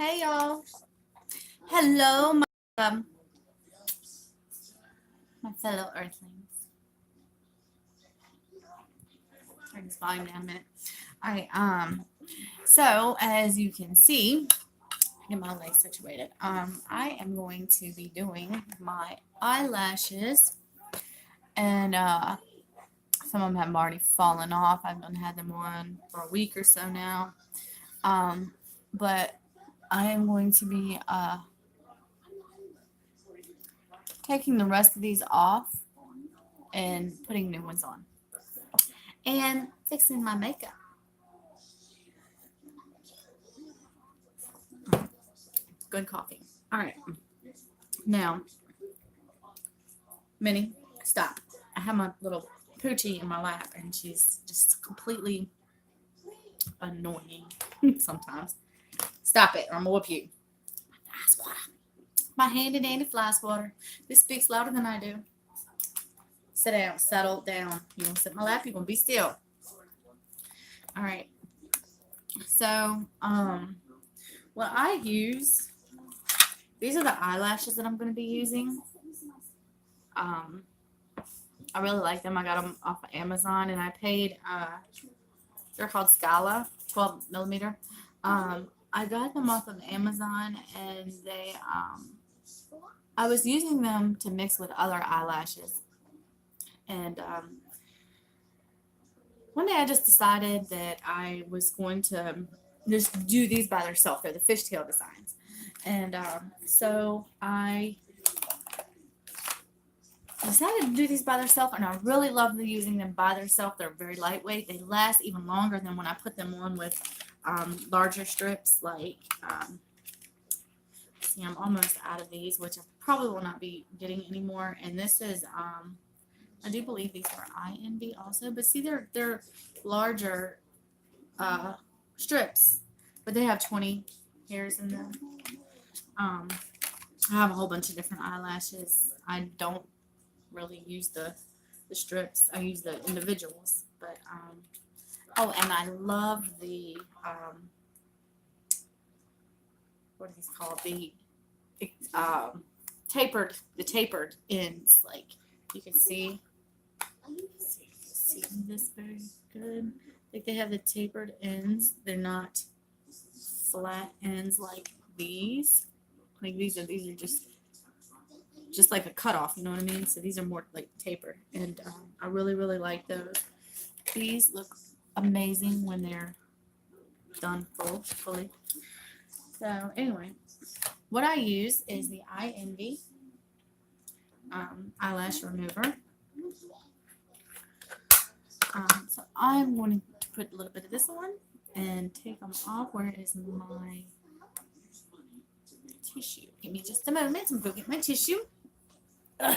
Hey y'all. Hello, um, my fellow Earthlings. Turn this volume down a minute. All right. So as you can see, get my legs situated. I am going to be doing my eyelashes, and some of them have already fallen off. I've been had them on for a week or so now. But I am going to be taking the rest of these off and putting new ones on and fixing my makeup. Good coffee. All right. Now, Minnie, stop. I have my little poochie in my lap, and she's just completely annoying sometimes. Stop it, or I'm gonna whoop you. My fly swatter. My handy dandy fly swatter. This speaks louder than I do. Sit down, settle down. You gonna sit in my lap? You gonna be still. All right. So, what I use, these are the eyelashes that I'm gonna be using. I really like them. I got them off of Amazon, and I paid. They're called Scala 12 millimeter. I got them off of Amazon, and they. I was using them to mix with other eyelashes, and one day I just decided that I was going to just do these by themselves. They're the fishtail designs, and so I decided to do these by themselves, and I really love using them by themselves. They're very lightweight. They last even longer than when I put them on with larger strips. Like, see, I'm almost out of these, which I probably will not be getting anymore. And this is, I do believe these are IND also, but see, they're larger strips, but they have 20 hairs in them. I have a whole bunch of different eyelashes. I don't really use the strips. I use the individuals, but oh, and I love the what are these called? The tapered ends. Like, you can see this very good. Like, they have the tapered ends. They're not flat ends like these. Like, these are just like a cutoff, you know what I mean? So these are more like tapered, and I really like those. These look amazing when they're done fully. So anyway, what I use is the Eye Envy eyelash remover. So I'm going to put a little bit of this on and take them off. Where is my tissue? Give me just a moment. I'm going to go get my tissue. Ugh.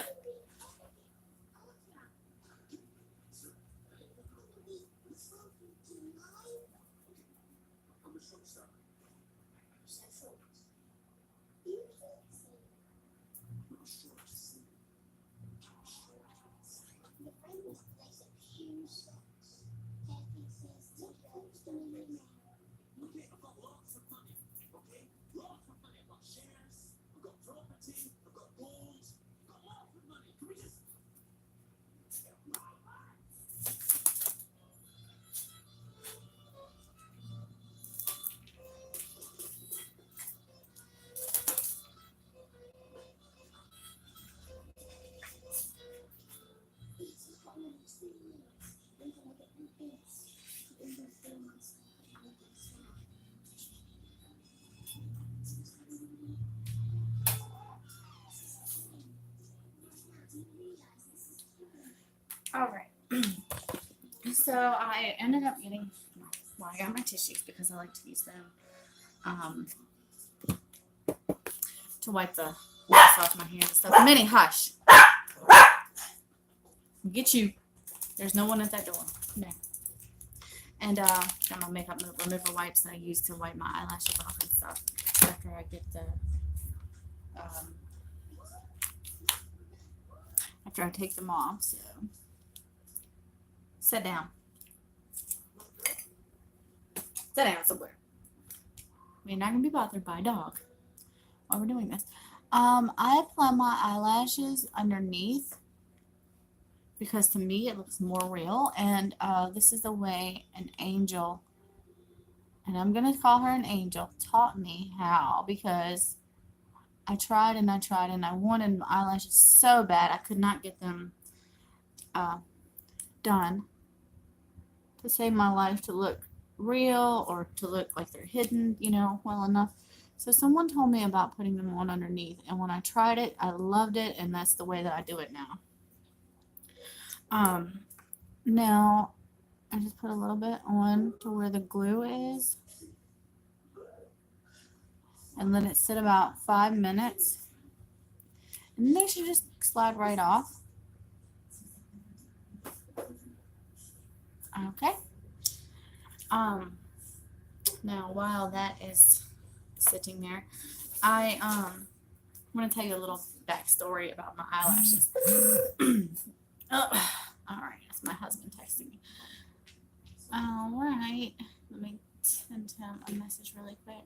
All right. So I ended up getting, well, I got my tissues because I like to use them to wipe the wax off my hands and stuff. Minnie, hush. Get you. There's no one at that door. No. And got my makeup remover wipes that I use to wipe my eyelashes off and stuff after I get after I take them off. So sit down. Sit down somewhere. We're not going to be bothered by a dog while we're doing this. I apply my eyelashes underneath because to me it looks more real. And this is the way an angel, and I'm going to call her an angel, taught me how, because I tried and I tried and I wanted my eyelashes so bad I could not get them done to save my life, to look real or to look like they're hidden, well enough. So someone told me about putting them on underneath, and when I tried it, I loved it, and that's the way that I do it now. Now I just put a little bit on to where the glue is and let it sit about 5 minutes, and then they should just slide right off. Okay. Now while that is sitting there, I want to tell you a little backstory about my eyelashes. Oh, all right, that's my husband texting me. All right, let me send him a message really quick.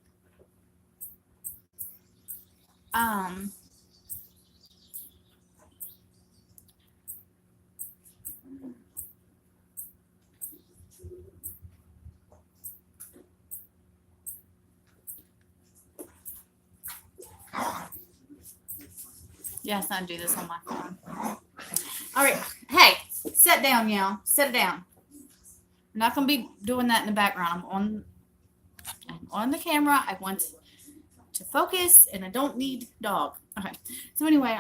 Yes, I do this on my phone. All right, hey, sit down, y'all. Sit down. I'm not gonna be doing that in the background. I'm on the camera. I want to focus, and I don't need dog. Okay. So anyway,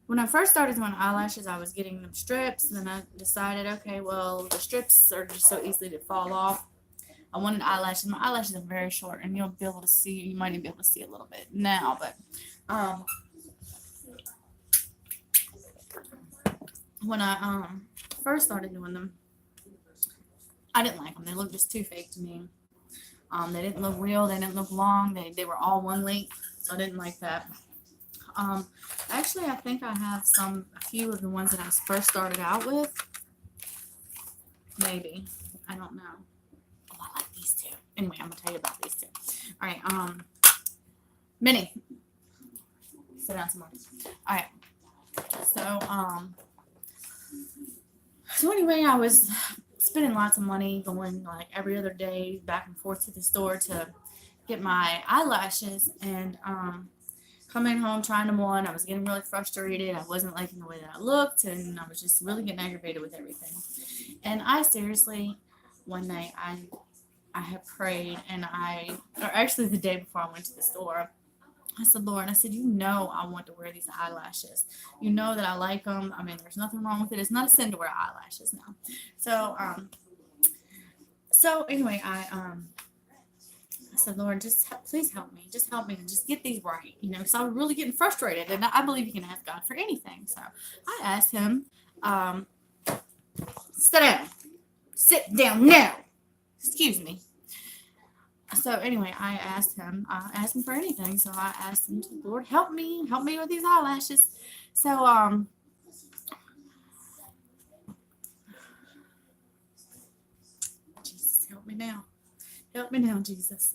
when I first started doing eyelashes, I was getting them strips, and then I decided, okay, well, the strips are just so easy to fall off. I wanted eyelashes. My eyelashes are very short, and you'll be able to see. You might even be able to see a little bit now, but when I first started doing them, I didn't like them. They looked just too fake to me. They didn't look real. They didn't look long. They were all one length, so I didn't like that. Actually, I think I have a few of the ones that I first started out with. Maybe. I don't know. Oh, I like these two. Anyway, I'm going to tell you about these two. All right. Minnie. Sit down some more. All right. So anyway, I was spending lots of money going like every other day back and forth to the store to get my eyelashes, and coming home trying them on, I was getting really frustrated. I wasn't liking the way that I looked, and I was just really getting aggravated with everything. And I seriously, one night I had prayed, and or actually the day before I went to the store, I said, Lord, I said, I want to wear these eyelashes. You know that I like them. I mean, there's nothing wrong with it. It's not a sin to wear eyelashes now. So anyway, I said, Lord, please help me. Just help me and just get these right, because I was really getting frustrated, and I believe you can ask God for anything. So I asked him, sit down now. Excuse me. So anyway, I asked him for anything. So I asked him, Lord, help me with these eyelashes. So, Jesus, help me now, Jesus.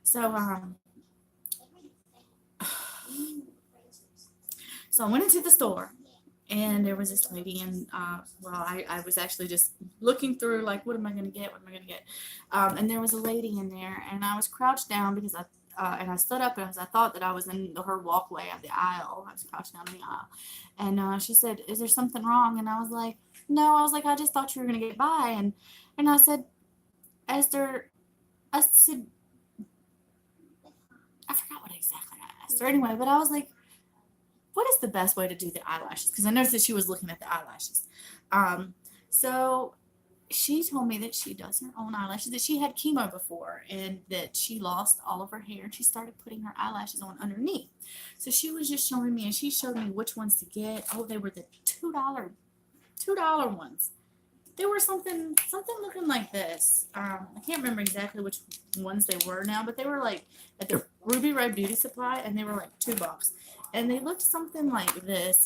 So I went into the store, and there was this lady, and I was actually just looking through, like, what am I going to get? And there was a lady in there, and I was crouched down because and I stood up because I thought that I was in her walkway of the aisle. I was crouched down in the aisle, and she said, "Is there something wrong?" And I was like, "No." I was like, "I just thought you were going to get by." And I said, "Esther," I said, I forgot what exactly I asked her anyway, but I was like, what is the best way to do the eyelashes? Because I noticed that she was looking at the eyelashes. So she told me that she does her own eyelashes, that she had chemo before, and that she lost all of her hair, and she started putting her eyelashes on underneath. So she was just showing me, and she showed me which ones to get. Oh, they were the $2 ones. They were something looking like this. I can't remember exactly which ones they were now, but they were like at the Ruby Red Beauty Supply, and they were like $2. And they looked something like this,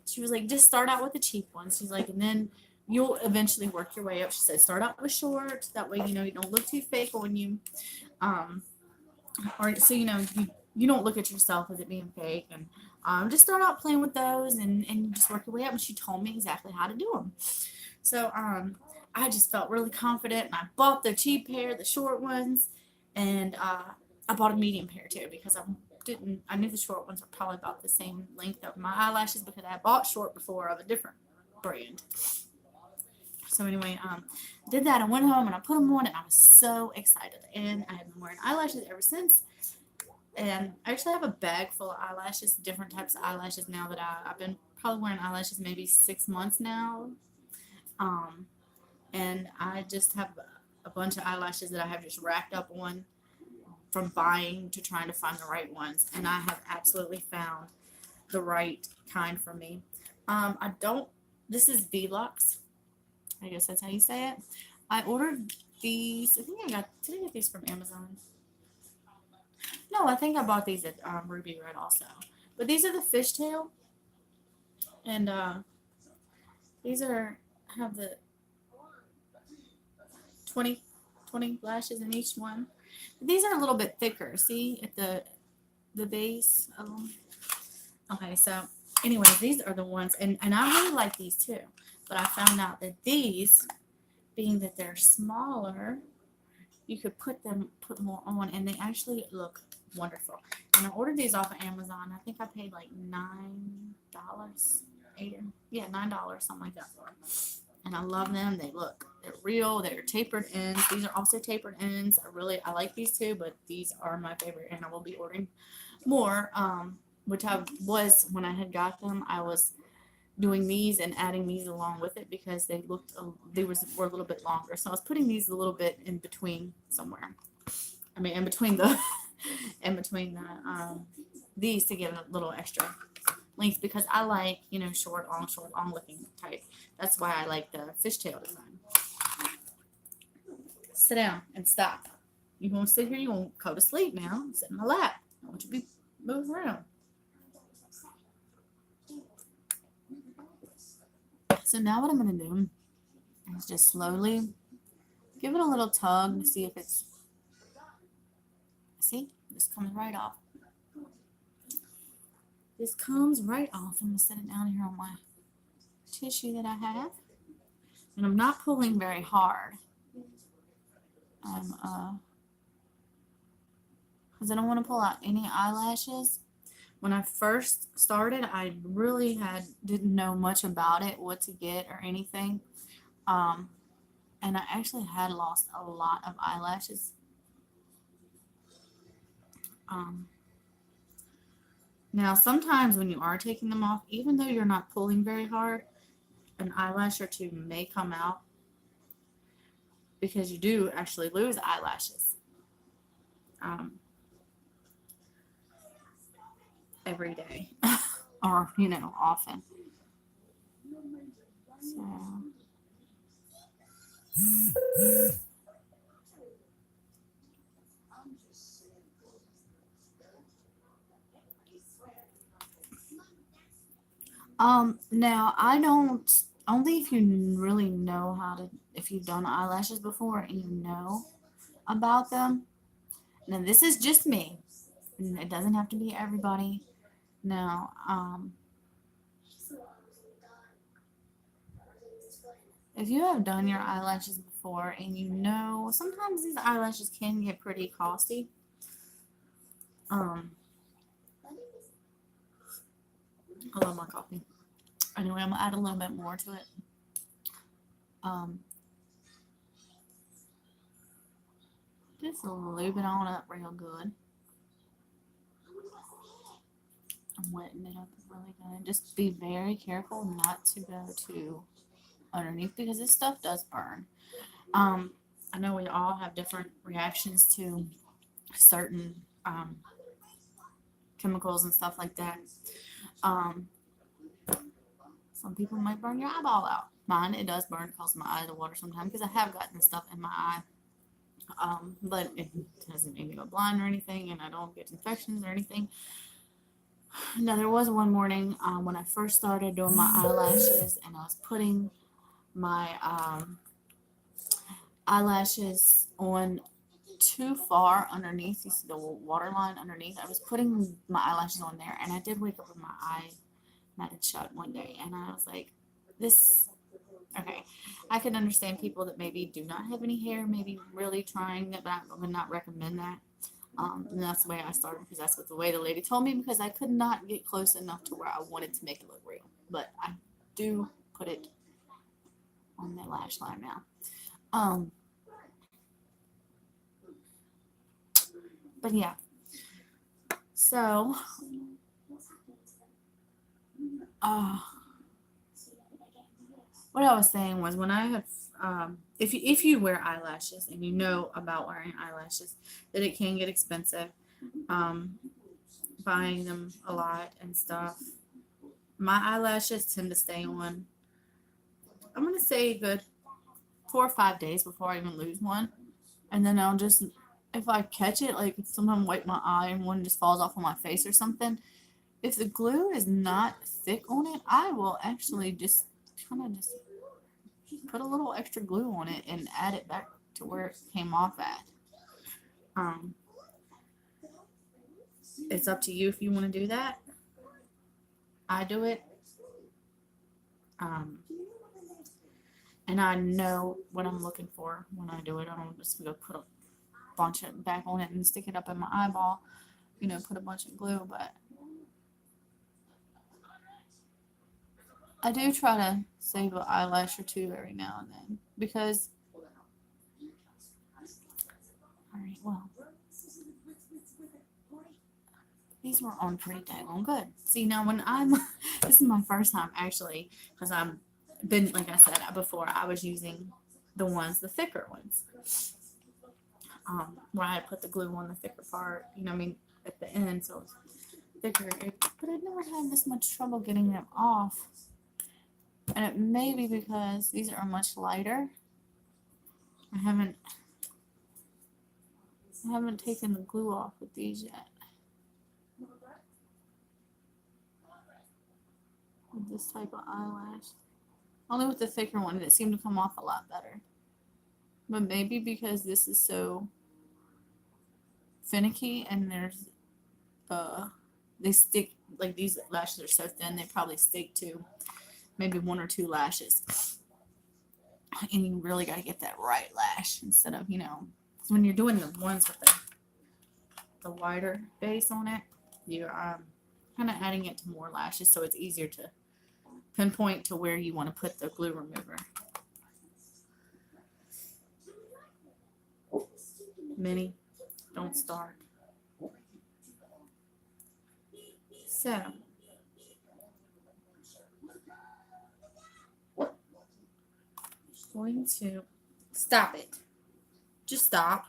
She was like, just start out with the cheap ones. She's like, and then you'll eventually work your way up. She said, start out with short. That way, you don't look too fake when you or so you don't look at yourself as it being fake, and just start out playing with those, and just work your way up. And she told me exactly how to do them. So I just felt really confident, and I bought the cheap pair, the short ones, and I bought a medium pair too because I knew the short ones were probably about the same length of my eyelashes because I bought short before of a different brand. So anyway, did that. I went home and I put them on, and I was so excited. And I have been wearing eyelashes ever since. And I actually have a bag full of eyelashes, different types of eyelashes now that I've been probably wearing eyelashes maybe 6 months now. Um, and I just have a bunch of eyelashes that I have just racked up on from buying to trying to find the right ones. And I have absolutely found the right kind for me. I don't, this is Velux. I guess that's how you say it. I ordered these, did I get these from Amazon? No, I think I bought these at Ruby Red also. But these are the fishtail, and these have the 20, 20 lashes in each one. These are a little bit thicker. See at the base of them. Okay, so anyway, these are the ones, and I really like these too. But I found out that these, being that they're smaller, you could put more on, and they actually look wonderful. And I ordered these off of Amazon. I think I paid like $9, $9, something like that for them. And I love them. They're real. They're tapered ends. These are also tapered ends. I like these two, but these are my favorite, and I will be ordering more. Which I was when I had got them. I was doing these and adding these along with it because were a little bit longer. So I was putting these a little bit in between somewhere. I mean, in between the these to get a little extra length because I like short, long looking type. That's why I like the fishtail design. Sit down and stop. You won't sit here. You won't go to sleep now. Sit in my lap. I want you to be moving around. So now what I'm going to do is just slowly give it a little tug to see if it's, see, this comes right off. This comes right off. I'm going to set it down here on my tissue that I have. And I'm not pulling very hard. Because I don't want to pull out any eyelashes. When I first started, I really didn't know much about it, what to get or anything. And I actually had lost a lot of eyelashes. Now, sometimes when you are taking them off, even though you're not pulling very hard, an eyelash or two may come out because you do actually lose eyelashes every day or, often. So. Now I don't, only if you really know if you've done eyelashes before and you know about them. Now this is just me. It doesn't have to be everybody. Now, if you have done your eyelashes before and sometimes these eyelashes can get pretty costly. I love my coffee. Anyway, I'm gonna add a little bit more to it. Just lube it on up real good. I'm wetting it up really good. Just be very careful not to go too underneath because this stuff does burn. I know we all have different reactions to certain chemicals and stuff like that. Some people might burn your eyeball out. Mine, it does burn. It causes my eye to water sometimes because I have gotten stuff in my eye. But it doesn't make me go blind or anything, and I don't get infections or anything. Now, there was one morning when I first started doing my eyelashes, and I was putting my eyelashes on too far underneath. You see the water line underneath? I was putting my eyelashes on there, and I did wake up with my eye matted shut one day, and I was like, this, okay. I can understand people that maybe do not have any hair, maybe really trying that, but I would not recommend that. And that's the way I started, because that's what the way the lady told me, because I could not get close enough to where I wanted to make it look real. But I do put it on the lash line now. But yeah. So, what I was saying was, when I have, if you wear eyelashes and you know about wearing eyelashes, that it can get expensive, buying them a lot and stuff. My eyelashes tend to stay on, I'm going to say a good 4 or 5 days before I even lose one. And then I'll just, if I catch it, like if someone wipe my eye and one just falls off on my face or something, if the glue is not thick on it, I will actually just kind of just put a little extra glue on it and add it back to where it came off at. It's up to you if you want to do that. I do it. And I know what I'm looking for when I do it. I don't just go put a bunch of it back on it and stick it up in my eyeball, put a bunch of glue, but I do try to save an eyelash or two every now and then, because, alright, well, these were on pretty daggone good. See, now when this is my first time actually, because I've been, like I said before, I was using the thicker ones, where I put the glue on the thicker part, at the end, so it's thicker, but I never had this much trouble getting them off. And it may be because these are much lighter. I haven't taken the glue off with these yet. With this type of eyelash. Only with the thicker one, it seemed to come off a lot better. But maybe because this is so finicky and there's they stick, like these lashes are so thin, they probably stick to maybe 1 or 2 lashes. And you really got to get that right lash instead of, when you're doing the ones with the wider base on it, you're kind of adding it to more lashes, so it's easier to pinpoint to where you want to put the glue remover. Minnie, don't start. So, going to stop it. Just stop.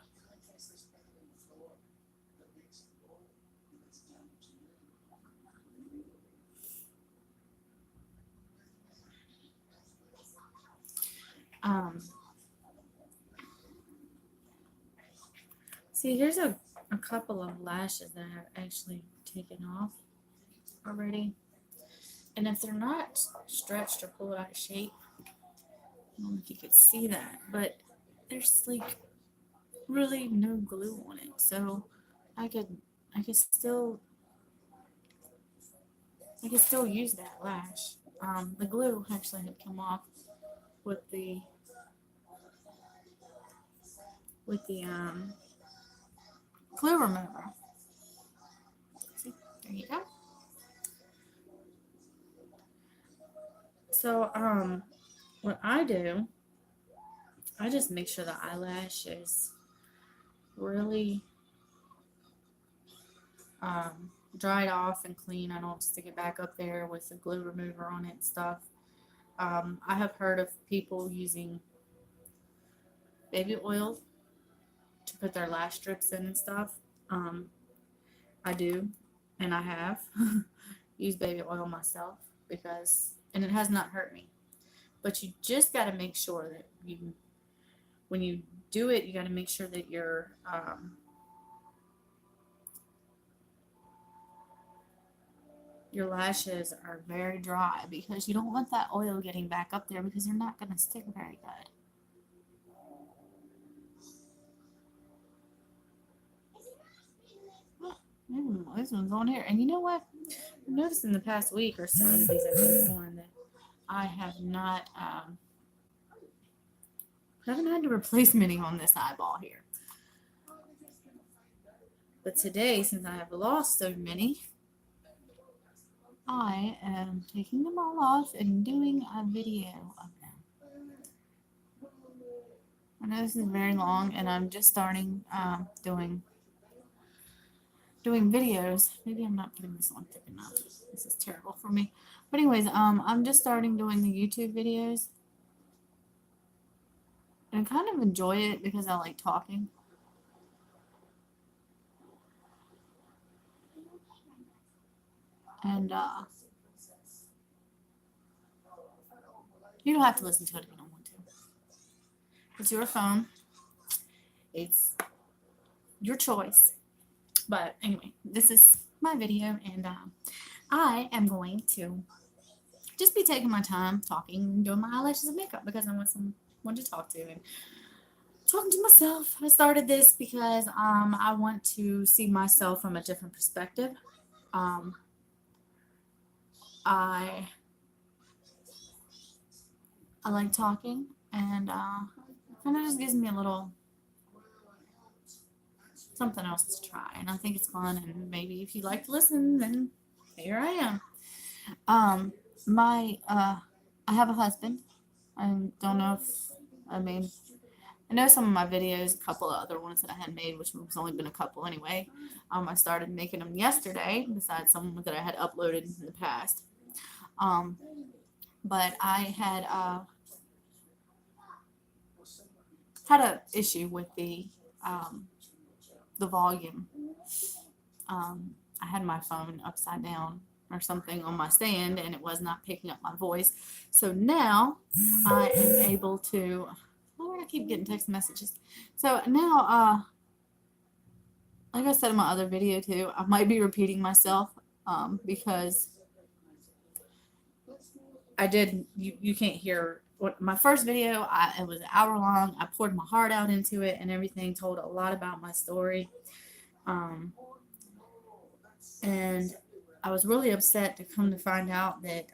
See, here's a couple of lashes that I have actually taken off already. And if they're not stretched or pulled out of shape, I don't know if you could see that, but there's like really no glue on it. So I could still use that lash. The glue actually had come off with the glue remover. See, there you go. So what I do, I just make sure the eyelash is really dried off and clean. I don't stick it back up there with the glue remover on it and stuff. I have heard of people using baby oil to put their lash strips in and stuff. I do, and I have used baby oil myself, and it has not hurt me. But you just got to make sure that when you do it, you got to make sure that your lashes are very dry, because you don't want that oil getting back up there, because they're not going to stick very good. This one's on here. And you know what? I've noticed in the past week or so that these have been on that I have not, haven't had to replace many on this eyeball here. But today, since I have lost so many, I am taking them all off and doing a video of them. I know this is very long, and I'm just starting doing videos. Maybe I'm not putting this on thick enough. This is terrible for me. But anyways, I'm just starting doing the YouTube videos. And I kind of enjoy it because I like talking. And you don't have to listen to it if you don't want to. It's your phone. It's your choice. But anyway, this is my video, and I am going to just be taking my time talking, doing my eyelashes and makeup because I want someone to talk to and talking to myself. I started this because I want to see myself from a different perspective. I like talking, and kind of just gives me a little something else to try, and I think it's fun. And maybe if you like to listen, then here I am. I have a husband. I don't know if I know some of my videos, a couple of other ones that I had made, which was only been a couple anyway. I started making them yesterday, besides some that I had uploaded in the past. But I had a issue with the volume. I had my phone upside down or something on my stand, and it was not picking up my voice. So now I am able to. Oh, I keep getting text messages. So now, like I said in my other video too, I might be repeating myself because I did. You can't hear. My first video, it was an hour long. I poured my heart out into it and everything, told a lot about my story. And I was really upset to come to find out that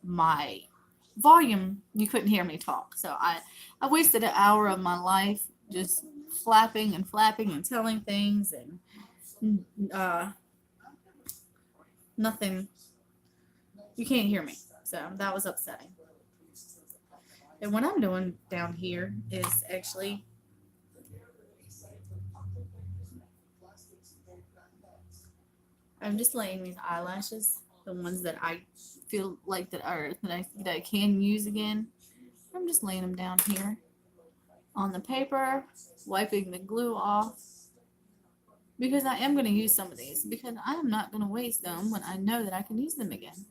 my volume, you couldn't hear me talk. So I wasted an hour of my life just flapping and telling things, and nothing. You can't hear me. So that was upsetting. And what I'm doing down here is actually I'm just laying these eyelashes, the ones that I feel like that I can use again. I'm just laying them down here on the paper, wiping the glue off, because I am going to use some of these, because I am not going to waste them when I know that I can use them again.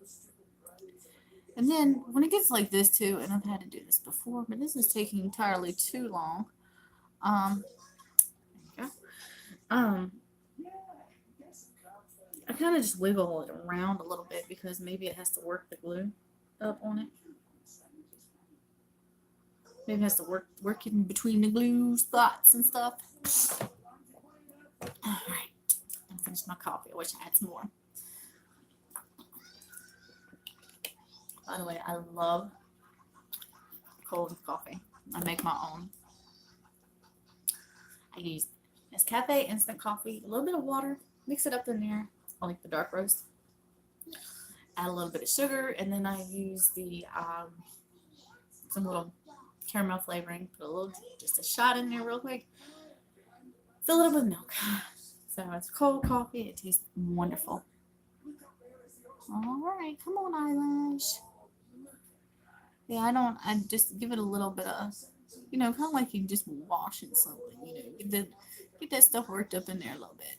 And then when it gets like this too, and I've had to do this before, but this is taking entirely too long. There you go. I kind of just wiggle it around a little bit because maybe it has to work the glue up on it. Maybe it has to work in between the glue spots and stuff. All right, I finished my coffee. I wish I had some more. By the way, I love cold coffee. I make my own. I use Nescafe instant coffee, a little bit of water, mix it up in there. I like the dark roast. Add a little bit of sugar, and then I use the some little caramel flavoring. Put just a shot in there real quick. Fill it up with milk. So it's cold coffee. It tastes wonderful. All right, come on, eyelash. Yeah, I just give it a little bit of, kind of like you just washing something, get that stuff worked up in there a little bit.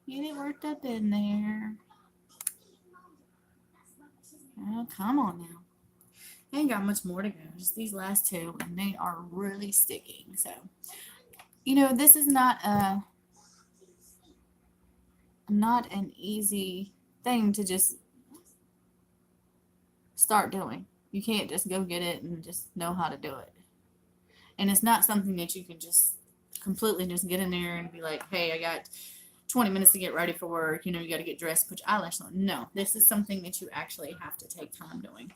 Get it worked up in there. Oh, come on now. I ain't got much more to go. Just these last two, and they are really sticking. So, this is not an easy thing to just start doing. You can't just go get it and just know how to do it. And it's not something that you can just completely just get in there and be like, hey, I got 20 minutes to get ready for work. You know, you got to get dressed, put your eyelashes on. No, this is something that you actually have to take time doing.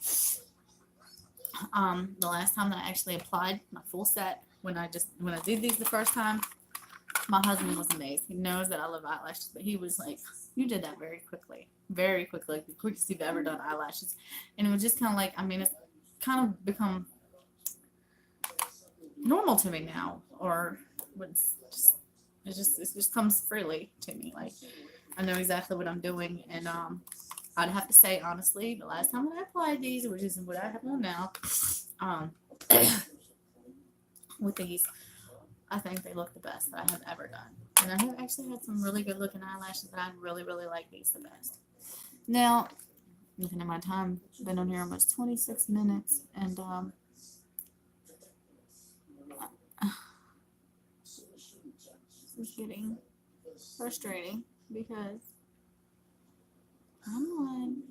The last time that I actually applied my full set, when I did these the first time, my husband was amazed. He knows that I love eyelashes, but he was like, you did that very quickly, like the quickest you've ever done eyelashes. And it was just kind of like, I mean, it's kind of become normal to me now, or it's just, it just comes freely to me. Like, I know exactly what I'm doing, and I'd have to say honestly, the last time that I applied these, which is what I have on now, um, with these, I think they look the best that I have ever done. And I have actually had some really good looking eyelashes, but I really, really like these the best. Now, looking at my time, been on here almost 26 minutes, and this is getting frustrating because come on.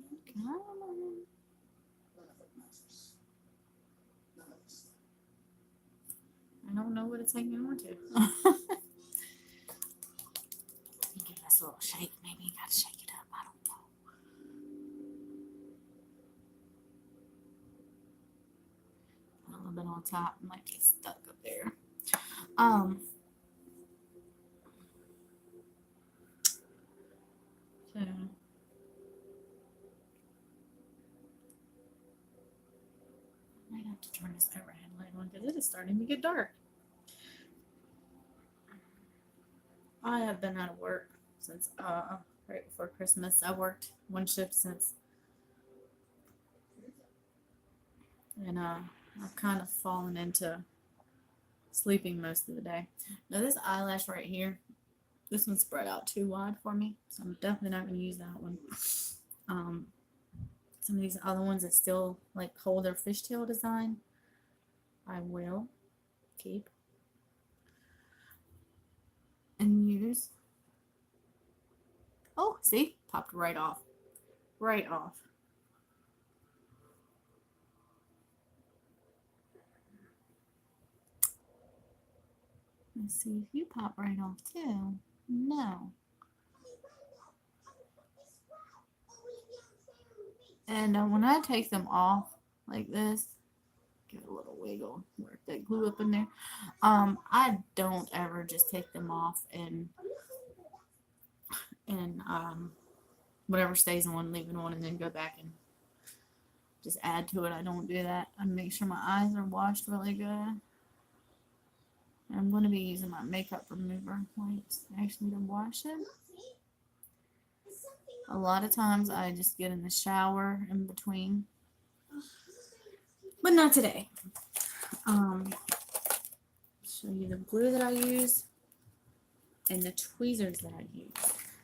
I don't know what it's hanging on to. Give this a little shake. Maybe you gotta shake it up. I don't know. Put a little bit on top. It might be stuck up there. So I might have to turn this overhead light on because it is starting to get dark. I have been out of work since right before Christmas. I worked one shift since, and I've kind of fallen into sleeping most of the day. Now this eyelash right here, this one's spread out too wide for me, so I'm definitely not going to use that one. Some of these other ones that still like hold their fishtail design, I will keep and use. Oh, see, popped right off. Right off. Let's see if you pop right off too. No. And when I take them off like this, give it a little wiggle, work that glue up in there. I don't ever just take them off and whatever stays on, leave it on, and then go back and just add to it. I don't do that. I make sure my eyes are washed really good. I'm going to be using my makeup remover wipes actually to wash it. A lot of times I just get in the shower in between, but not today. Show you the glue that I use and the tweezers that I use.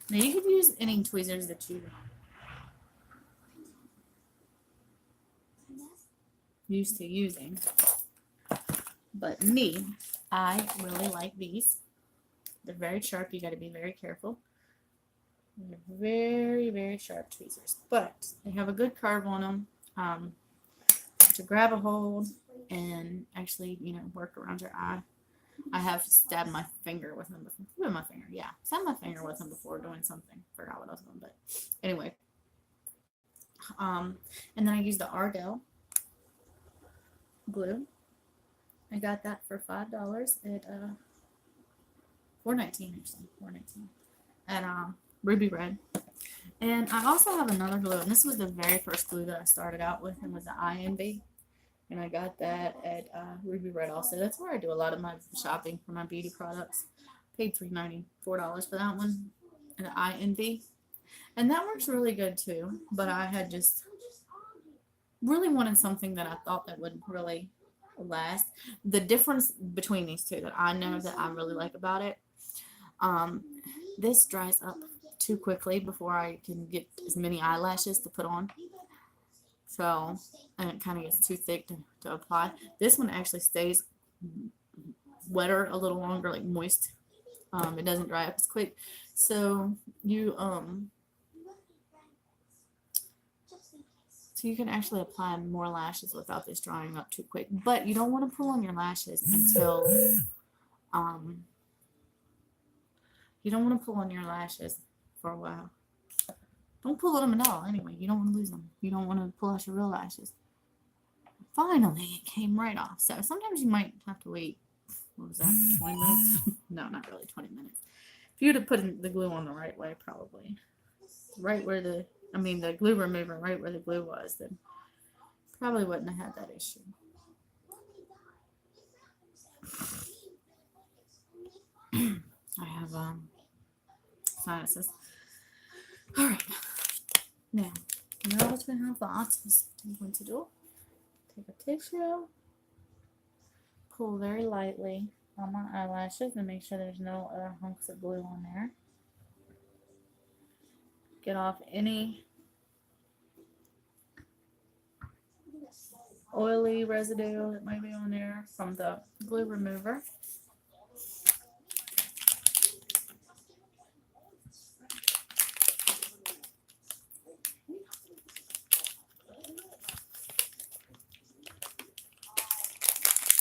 Now you can use any tweezers that you used to using, but me, I really like these. They're very sharp. You got to be very careful. They're very, very sharp tweezers, but they have a good curve on them to grab a hold and actually, work around your eye. I have stabbed my finger with them before. My finger, yeah. Stabbed my finger with them before doing something. Forgot what I was doing, but anyway. And then I used the Ardell glue. I got that for $5 at $4.19 actually. $4.19 at Ruby Red. And I also have another glue, and this was the very first glue that I started out with, and was the INB. And I got that at Ruby Red also. That's where I do a lot of my shopping for my beauty products. Paid $3.94 for that one at INB. And that works really good too. But I had just really wanted something that I thought that would really last. The difference between these two that I know that I really like about it, this dries up too quickly before I can get as many eyelashes to put on. So, and it kind of gets too thick to apply. This one actually stays wetter a little longer, like moist. It doesn't dry up as quick. So you can actually apply more lashes without this drying up too quick. But you don't want to pull on your lashes until You don't want to pull on your lashes for a while. Don't pull on them at all anyway. You don't want to lose them. You don't want to pull out your real lashes. Finally, it came right off. So sometimes you might have to wait, what was that, 20 minutes? No, not really 20 minutes. If you would have put the glue on the right way, probably. Right where the glue remover, right where the glue was, then probably wouldn't have had that issue. I have sinuses. Alright. Now that we have that, I'm going to do, take a tissue, pull very lightly on my eyelashes and make sure there's no other hunks of glue on there. Get off any oily residue that might be on there from the glue remover.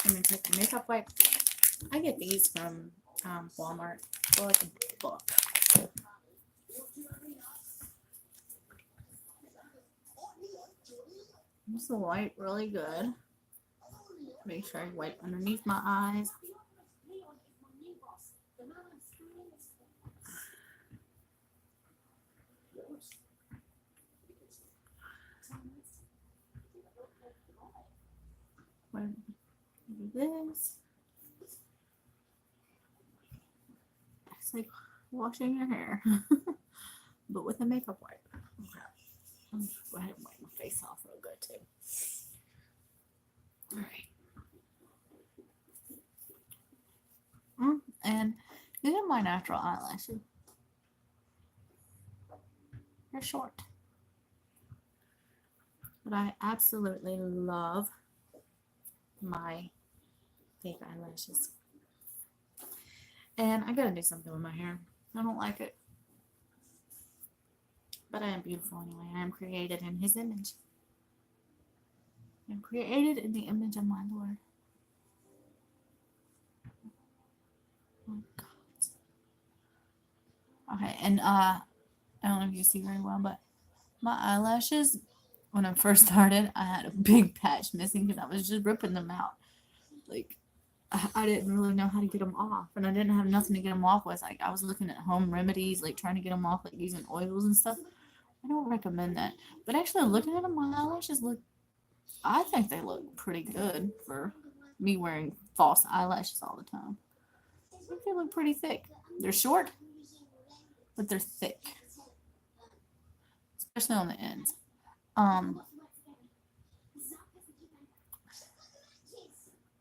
And then take the makeup wipe. I get these from Walmart for like a buck. Just wipe really good. Make sure I wipe underneath my eyes. Do this. It's like washing your hair, but with a makeup wipe. Okay. I'm just go ahead and wipe my face off real good too. Alright. And these are my natural eyelashes. They're short. But I absolutely love my fake eyelashes. And I gotta do something with my hair. I don't like it. But I am beautiful anyway. I am created in His image. I am created in the image of my Lord. Oh God. Okay, and I don't know if you see very well, but my eyelashes, when I first started, I had a big patch missing because I was just ripping them out. Like, I didn't really know how to get them off, and I didn't have nothing to get them off with. Like, I was looking at home remedies, like trying to get them off, like using oils and stuff. I don't recommend that. But actually, looking at them, my eyelashes I think they look pretty good for me wearing false eyelashes all the time. I think they look pretty thick. They're short, but they're thick, especially on the ends.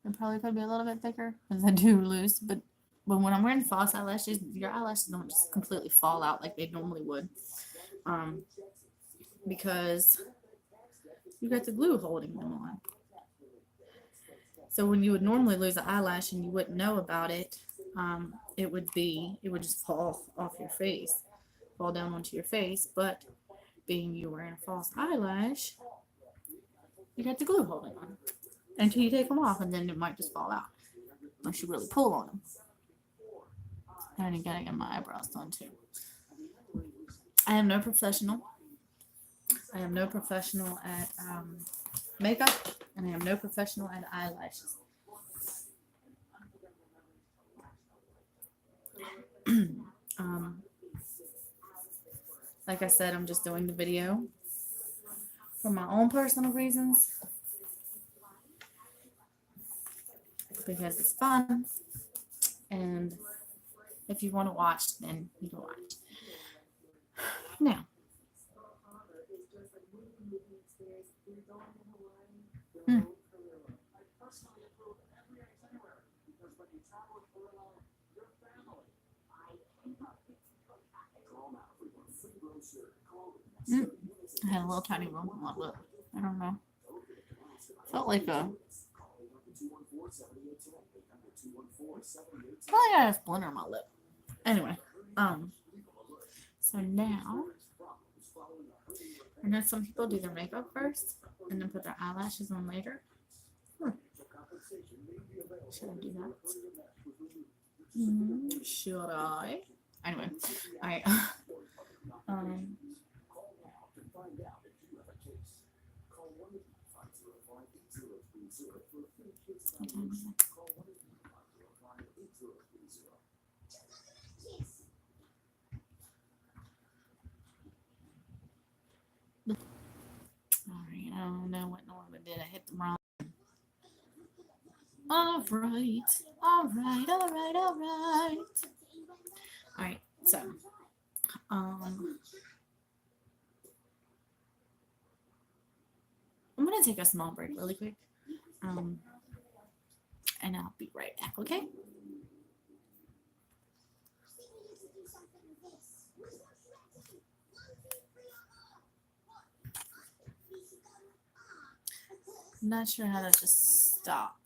They probably could be a little bit thicker because I do loose, but when I'm wearing false eyelashes, your eyelashes don't just completely fall out like they normally would, because you got the glue holding them on. So when you would normally lose an eyelash and you wouldn't know about it, it would just fall off your face, fall down onto your face. But being you wearing a false eyelash, you got the glue holding on until you take them off, and then it might just fall out unless you really pull on them. And you gotta get my eyebrows done too. I am no professional. I am no professional at makeup, and I am no professional at eyelashes. Like I said, I'm just doing the video for my own personal reasons, because it's fun, and if you want to watch, then you can watch. Now, I had a little tiny bump on my lip. I don't know. Felt like a. Probably got a splinter on my lip. Anyway, so now, I know some people do their makeup first and then put their eyelashes on later. Should I do that? Should I? Anyway, I um. What time is it? Alright, I don't know what Norma did. I hit the wrong. Alright. Alright, so I'm gonna take a small break really quick. And I'll be right back, okay? I'm not sure how to just stop.